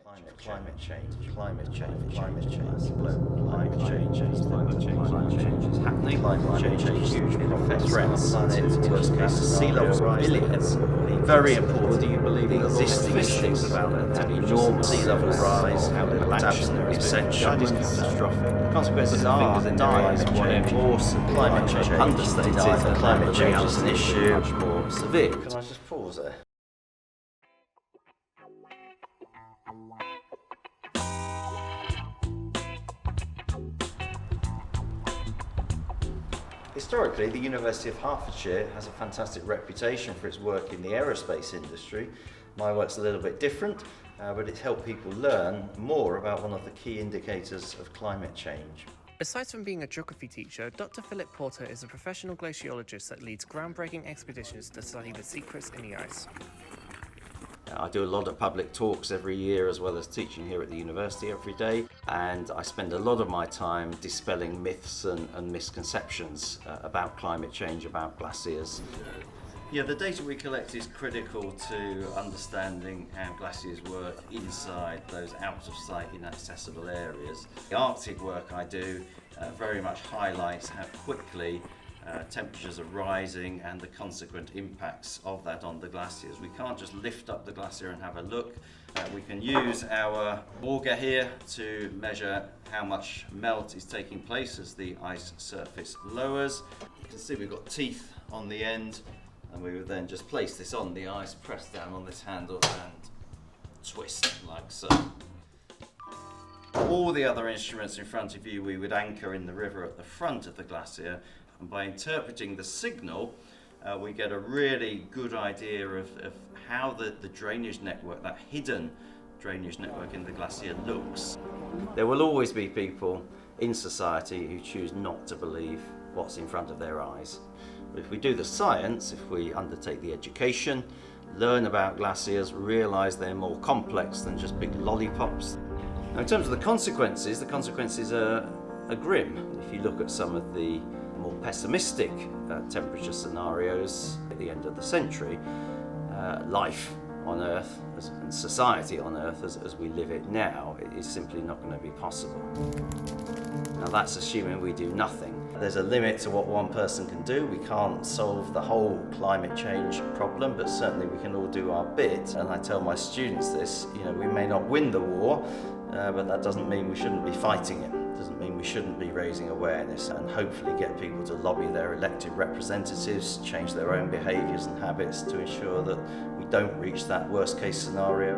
climate change is happening. Climate change is huge threats on planet, worst case sea level rise, millions. Very important. Do you believe in existing things about an enormous sea level rise? How little action there is essential. That is catastrophic. Consequences are climate change, climate change, understated. Climate change is an issue much more severe. Can I just pause there? Historically, the University of Hertfordshire has a fantastic reputation for its work in the aerospace industry. My work's a little bit different, but it's helped people learn more about one of the key indicators of climate change. Aside from being a geography teacher, Dr. Phillip Porter is a professional glaciologist that leads groundbreaking expeditions to study the secrets in the ice. I do a lot of public talks every year, as well as teaching here at the university every day, and I spend a lot of my time dispelling myths and misconceptions about climate change, about glaciers. Yeah, the data we collect is critical to understanding how glaciers work inside those out-of-sight, inaccessible areas. The Arctic work I do very much highlights how quickly temperatures are rising and the consequent impacts of that on the glaciers. We can't just lift up the glacier and have a look. We can use our auger here to measure how much melt is taking place as the ice surface lowers. You can see we've got teeth on the end, and we would then just place this on the ice, press down on this handle and twist like so. All the other instruments in front of you we would anchor in the river at the front of the glacier, and by interpreting the signal we get a really good idea of how the drainage network, that hidden drainage network in the glacier, looks. There will always be people in society who choose not to believe what's in front of their eyes. But if we do the science, if we undertake the education, learn about glaciers, realise they're more complex than just big lollipops. Now, in terms of the consequences are grim. If you look at some of the more pessimistic temperature scenarios at the end of the century, life on Earth and society on Earth as we live it now is simply not going to be possible. Now, that's assuming we do nothing. There's a limit to what one person can do. We can't solve the whole climate change problem, but certainly we can all do our bit. And I tell my students this, we may not win the war, but that doesn't mean we shouldn't be fighting it. It doesn't mean we shouldn't be raising awareness and hopefully get people to lobby their elected representatives, change their own behaviours and habits to ensure that we don't reach that worst case scenario.